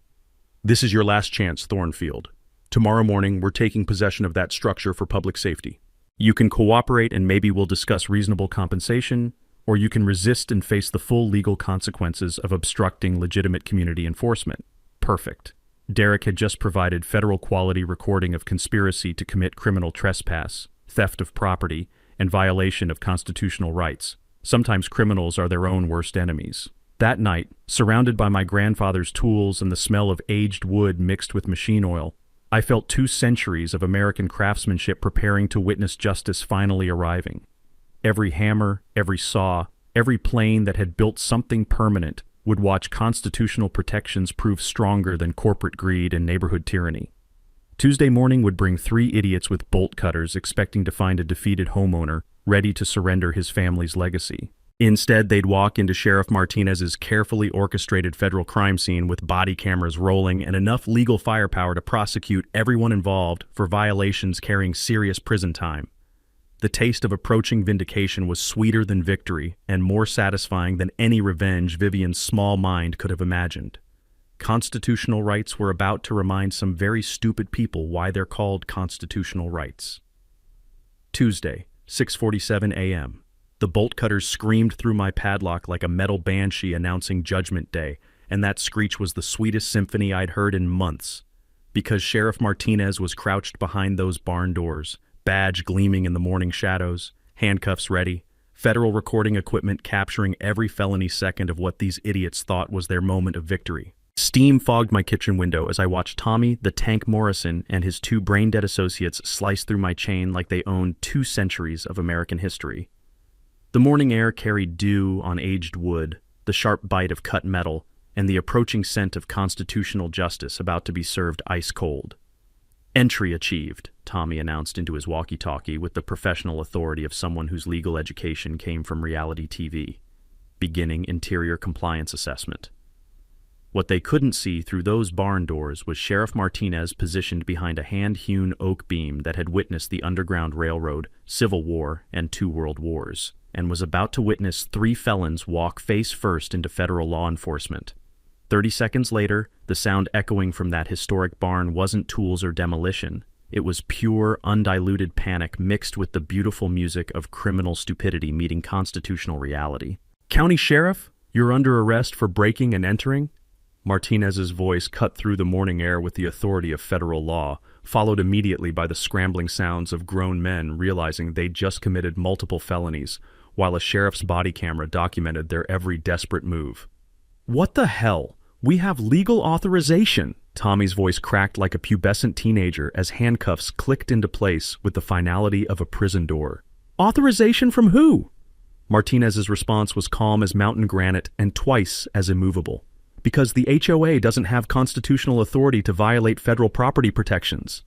A: "This is your last chance, Thornfield. Tomorrow morning, we're taking possession of that structure for public safety. You can cooperate and maybe we'll discuss reasonable compensation, or you can resist and face the full legal consequences of obstructing legitimate community enforcement." Perfect. Derek had just provided federal quality recording of conspiracy to commit criminal trespass, theft of property, and violation of constitutional rights. Sometimes criminals are their own worst enemies. That night, surrounded by my grandfather's tools and the smell of aged wood mixed with machine oil, I felt 2 centuries of American craftsmanship preparing to witness justice finally arriving. Every hammer, every saw, every plane that had built something permanent would watch constitutional protections prove stronger than corporate greed and neighborhood tyranny. Tuesday morning would bring 3 idiots with bolt cutters expecting to find a defeated homeowner ready to surrender his family's legacy. Instead, they'd walk into Sheriff Martinez's carefully orchestrated federal crime scene with body cameras rolling and enough legal firepower to prosecute everyone involved for violations carrying serious prison time. The taste of approaching vindication was sweeter than victory and more satisfying than any revenge Vivian's small mind could have imagined. Constitutional rights were about to remind some very stupid people why they're called constitutional rights. Tuesday, 6:47 a.m. The bolt cutters screamed through my padlock like a metal banshee announcing Judgment Day, and that screech was the sweetest symphony I'd heard in months. Because Sheriff Martinez was crouched behind those barn doors, badge gleaming in the morning shadows, handcuffs ready, federal recording equipment capturing every felony second of what these idiots thought was their moment of victory. Steam fogged my kitchen window as I watched Tommy the Tank Morrison and his 2 brain-dead associates slice through my chain like they owned 2 centuries of American history. The morning air carried dew on aged wood, the sharp bite of cut metal, and the approaching scent of constitutional justice about to be served ice-cold. "Entry achieved," Tommy announced into his walkie-talkie with the professional authority of someone whose legal education came from reality TV. "Beginning interior compliance assessment." What they couldn't see through those barn doors was Sheriff Martinez positioned behind a hand-hewn oak beam that had witnessed the Underground Railroad, Civil War, and 2 world wars, and was about to witness 3 felons walk face first into federal law enforcement. 30 seconds later, the sound echoing from that historic barn wasn't tools or demolition. It was pure, undiluted panic mixed with the beautiful music of criminal stupidity meeting constitutional reality. "County Sheriff, you're under arrest for breaking and entering?" Martinez's voice cut through the morning air with the authority of federal law, followed immediately by the scrambling sounds of grown men realizing they'd just committed multiple felonies, while a sheriff's body camera documented their every desperate move. "What the hell? We have legal authorization!" Tommy's voice cracked like a pubescent teenager as handcuffs clicked into place with the finality of a prison door. "Authorization from who?" Martinez's response was calm as mountain granite and twice as immovable. "Because the HOA doesn't have constitutional authority to violate federal property protections."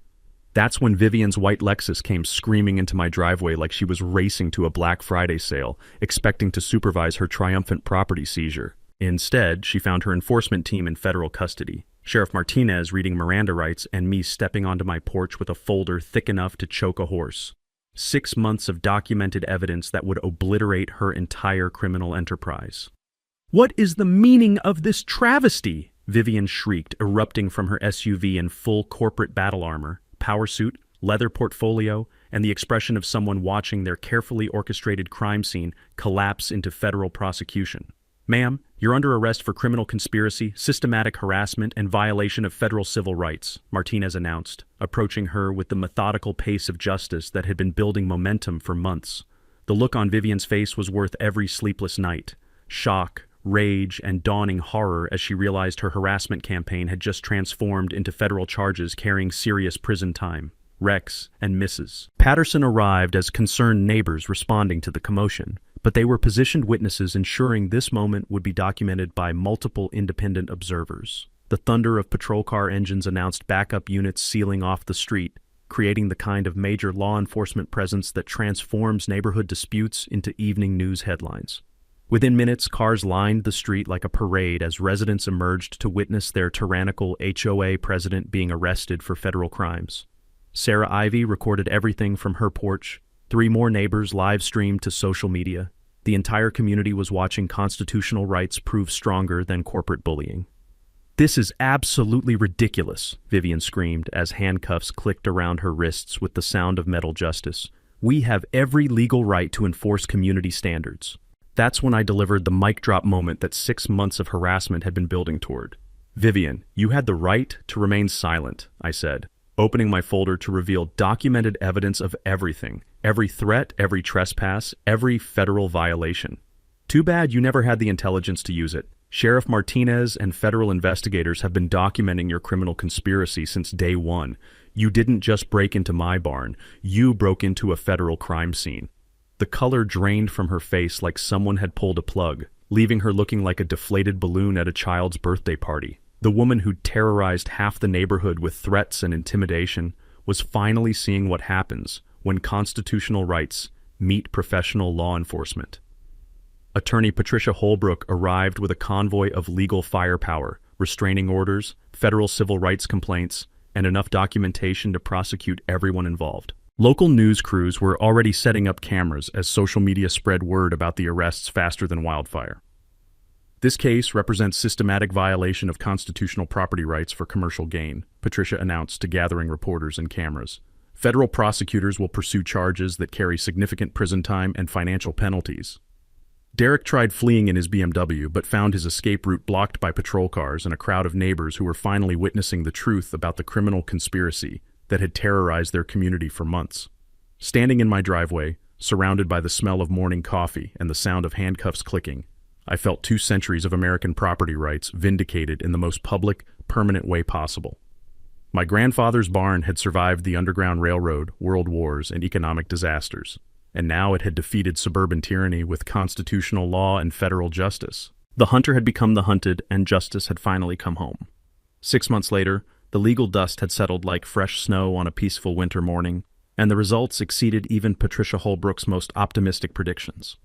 A: That's when Vivian's white Lexus came screaming into my driveway like she was racing to a Black Friday sale, expecting to supervise her triumphant property seizure. Instead, she found her enforcement team in federal custody, Sheriff Martinez reading Miranda rights and me stepping onto my porch with a folder thick enough to choke a horse. 6 months of documented evidence that would obliterate her entire criminal enterprise. "What is the meaning of this travesty?" Vivian shrieked, erupting from her SUV in full corporate battle armor, power suit, leather portfolio, and the expression of someone watching their carefully orchestrated crime scene collapse into federal prosecution. "Ma'am, you're under arrest for criminal conspiracy, systematic harassment, and violation of federal civil rights," Martinez announced, approaching her with the methodical pace of justice that had been building momentum for months. The look on Vivian's face was worth every sleepless night. Shock, rage, and dawning horror as she realized her harassment campaign had just transformed into federal charges carrying serious prison time. Rex and Mrs. Patterson arrived as concerned neighbors responding to the commotion, but they were positioned witnesses ensuring this moment would be documented by multiple independent observers. The thunder of patrol car engines announced backup units sealing off the street, creating the kind of major law enforcement presence that transforms neighborhood disputes into evening news headlines. Within minutes, cars lined the street like a parade as residents emerged to witness their tyrannical HOA president being arrested for federal crimes. Sarah Ivy recorded everything from her porch. 3 more neighbors live-streamed to social media. The entire community was watching constitutional rights prove stronger than corporate bullying. "This is absolutely ridiculous," Vivian screamed as handcuffs clicked around her wrists with the sound of metal justice. "We have every legal right to enforce community standards." That's when I delivered the mic drop moment that 6 months of harassment had been building toward. "Vivian, you had the right to remain silent," I said, opening my folder to reveal documented evidence of everything. Every threat, every trespass, every federal violation. "Too bad you never had the intelligence to use it. Sheriff Martinez and federal investigators have been documenting your criminal conspiracy since day one. You didn't just break into my barn, you broke into a federal crime scene." The color drained from her face like someone had pulled a plug, leaving her looking like a deflated balloon at a child's birthday party. The woman who'd terrorized half the neighborhood with threats and intimidation was finally seeing what happens when constitutional rights meet professional law enforcement. Attorney Patricia Holbrook arrived with a convoy of legal firepower, restraining orders, federal civil rights complaints, and enough documentation to prosecute everyone involved. Local news crews were already setting up cameras as social media spread word about the arrests faster than wildfire. "This case represents systematic violation of constitutional property rights for commercial gain," Patricia announced to gathering reporters and cameras. "Federal prosecutors will pursue charges that carry significant prison time and financial penalties." Derek tried fleeing in his BMW, but found his escape route blocked by patrol cars and a crowd of neighbors who were finally witnessing the truth about the criminal conspiracy that had terrorized their community for months. Standing in my driveway, surrounded by the smell of morning coffee and the sound of handcuffs clicking, I felt 2 centuries of American property rights vindicated in the most public, permanent way possible. My grandfather's barn had survived the Underground Railroad, world wars, and economic disasters, and now it had defeated suburban tyranny with constitutional law and federal justice. The hunter had become the hunted, and justice had finally come home. 6 months later, the legal dust had settled like fresh snow on a peaceful winter morning, and the results exceeded even Patricia Holbrook's most optimistic predictions.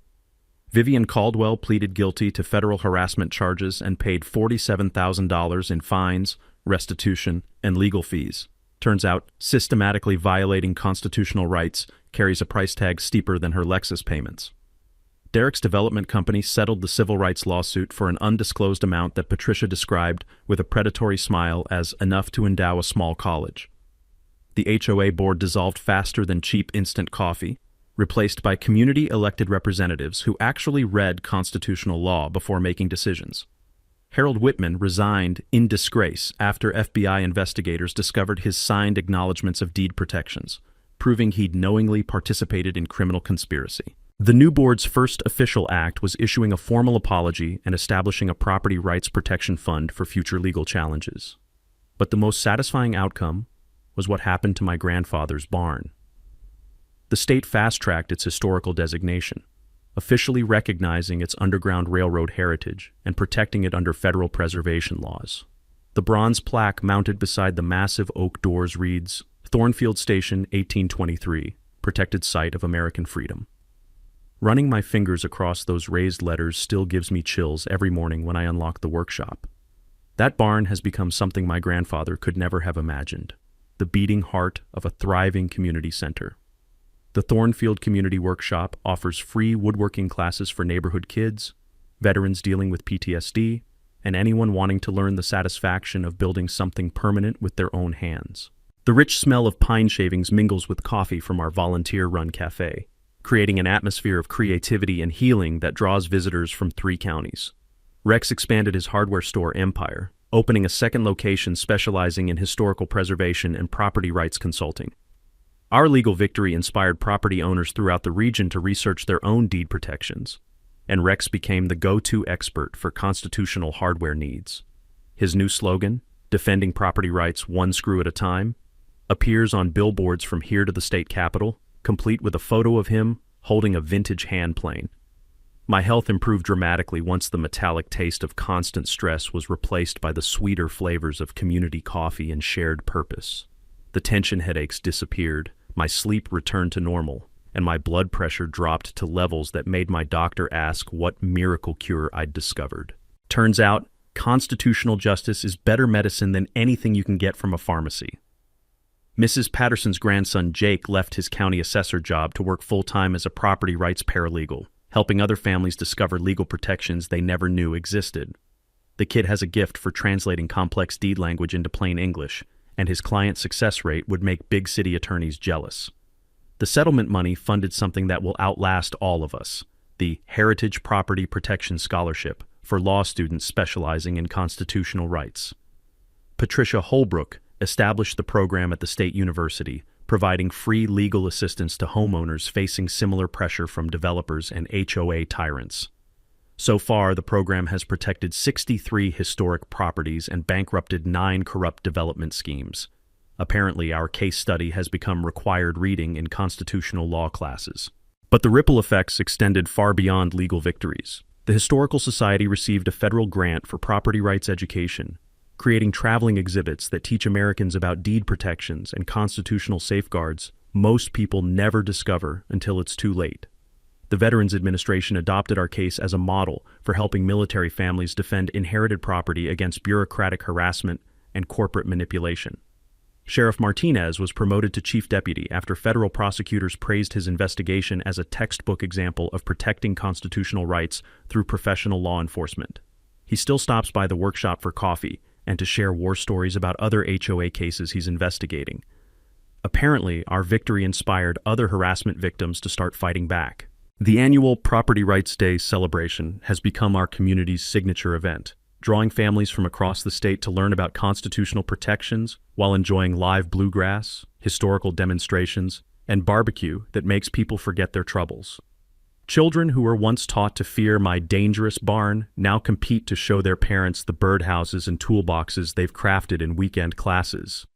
A: Vivian Caldwell pleaded guilty to federal harassment charges and paid $47,000 in fines, restitution, and legal fees. Turns out, systematically violating constitutional rights carries a price tag steeper than her Lexus payments. Derek's development company settled the civil rights lawsuit for an undisclosed amount that Patricia described with a predatory smile as enough to endow a small college. The HOA board dissolved faster than cheap instant coffee, replaced by community-elected representatives who actually read constitutional law before making decisions. Harold Whitman resigned in disgrace after FBI investigators discovered his signed acknowledgments of deed protections, proving he'd knowingly participated in criminal conspiracy. The new board's first official act was issuing a formal apology and establishing a property rights protection fund for future legal challenges. But the most satisfying outcome was what happened to my grandfather's barn. The state fast-tracked its historical designation, officially recognizing its Underground Railroad heritage and protecting it under federal preservation laws. The bronze plaque mounted beside the massive oak doors reads, "Thornfield Station, 1823, protected site of American freedom." Running my fingers across those raised letters still gives me chills every morning when I unlock the workshop. That barn has become something my grandfather could never have imagined, the beating heart of a thriving community center. The Thornfield Community Workshop offers free woodworking classes for neighborhood kids, veterans dealing with PTSD, and anyone wanting to learn the satisfaction of building something permanent with their own hands. The rich smell of pine shavings mingles with coffee from our volunteer-run cafe, creating an atmosphere of creativity and healing that draws visitors from 3 counties. Rex expanded his hardware store empire, opening a second location specializing in historical preservation and property rights consulting. Our legal victory inspired property owners throughout the region to research their own deed protections, and Rex became the go-to expert for constitutional hardware needs. His new slogan, "Defending Property Rights One Screw at a Time," appears on billboards from here to the state capitol, complete with a photo of him holding a vintage hand plane. My health improved dramatically once the metallic taste of constant stress was replaced by the sweeter flavors of community coffee and shared purpose. The tension headaches disappeared, my sleep returned to normal, and my blood pressure dropped to levels that made my doctor ask what miracle cure I'd discovered. Turns out, constitutional justice is better medicine than anything you can get from a pharmacy. Mrs. Patterson's grandson Jake left his county assessor job to work full-time as a property rights paralegal, helping other families discover legal protections they never knew existed. The kid has a gift for translating complex deed language into plain English, and his client success rate would make big city attorneys jealous. The settlement money funded something that will outlast all of us, the Heritage Property Protection Scholarship for law students specializing in constitutional rights. Patricia Holbrook established the program at the State University, providing free legal assistance to homeowners facing similar pressure from developers and HOA tyrants. So far, the program has protected 63 historic properties and bankrupted 9 corrupt development schemes. Apparently, our case study has become required reading in constitutional law classes. But the ripple effects extended far beyond legal victories. The Historical Society received a federal grant for property rights education, creating traveling exhibits that teach Americans about deed protections and constitutional safeguards most people never discover until it's too late. The Veterans Administration adopted our case as a model for helping military families defend inherited property against bureaucratic harassment and corporate manipulation. Sheriff Martinez was promoted to chief deputy after federal prosecutors praised his investigation as a textbook example of protecting constitutional rights through professional law enforcement. He still stops by the workshop for coffee and to share war stories about other HOA cases he's investigating. Apparently, our victory inspired other harassment victims to start fighting back. The annual Property Rights Day celebration has become our community's signature event, drawing families from across the state to learn about constitutional protections while enjoying live bluegrass, historical demonstrations, and barbecue that makes people forget their troubles. Children who were once taught to fear my dangerous barn now compete to show their parents the birdhouses and toolboxes they've crafted in weekend classes.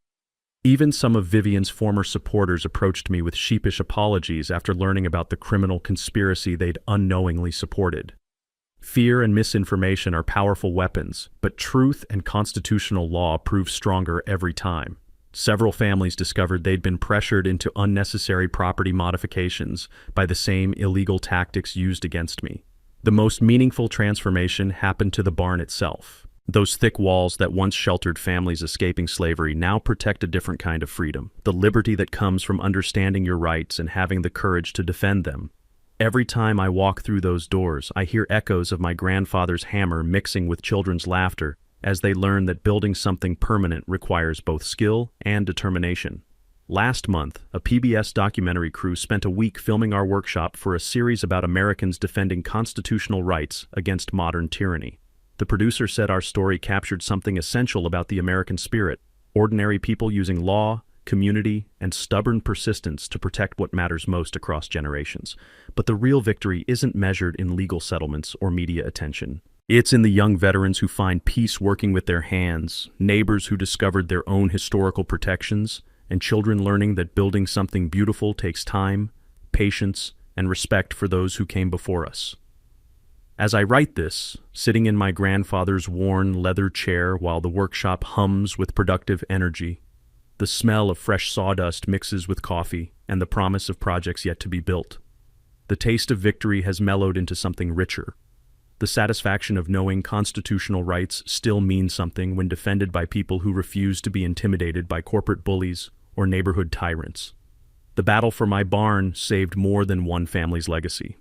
A: Even some of Vivian's former supporters approached me with sheepish apologies after learning about the criminal conspiracy they'd unknowingly supported. Fear and misinformation are powerful weapons, but truth and constitutional law prove stronger every time. Several families discovered they'd been pressured into unnecessary property modifications by the same illegal tactics used against me. The most meaningful transformation happened to the barn itself. Those thick walls that once sheltered families escaping slavery now protect a different kind of freedom, the liberty that comes from understanding your rights and having the courage to defend them. Every time I walk through those doors, I hear echoes of my grandfather's hammer mixing with children's laughter as they learn that building something permanent requires both skill and determination. Last month, a PBS documentary crew spent a week filming our workshop for a series about Americans defending constitutional rights against modern tyranny. The producer said our story captured something essential about the American spirit: ordinary people using law, community, and stubborn persistence to protect what matters most across generations. But the real victory isn't measured in legal settlements or media attention. It's in the young veterans who find peace working with their hands, neighbors who discovered their own historical protections, and children learning that building something beautiful takes time, patience, and respect for those who came before us. As I write this, sitting in my grandfather's worn leather chair while the workshop hums with productive energy, the smell of fresh sawdust mixes with coffee and the promise of projects yet to be built. the taste of victory has mellowed into something richer. The satisfaction of knowing constitutional rights still mean something when defended by people who refuse to be intimidated by corporate bullies or neighborhood tyrants. The battle for my barn saved more than one family's legacy.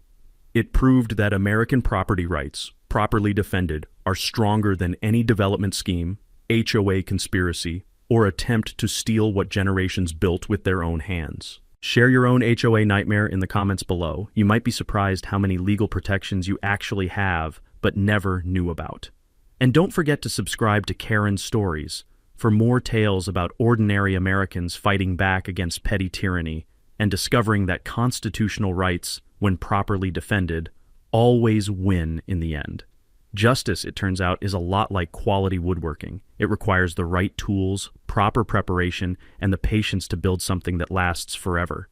A: It proved that American property rights, properly defended, are stronger than any development scheme, HOA conspiracy, or attempt to steal what generations built with their own hands. Share your own HOA nightmare in the comments below. You might be surprised how many legal protections you actually have but never knew about. And don't forget to subscribe to Karen's Stories for more tales about ordinary Americans fighting back against petty tyranny and discovering that constitutional rights, when properly defended, always win in the end. Justice, it turns out, is a lot like quality woodworking. It requires the right tools, proper preparation, and the patience to build something that lasts forever.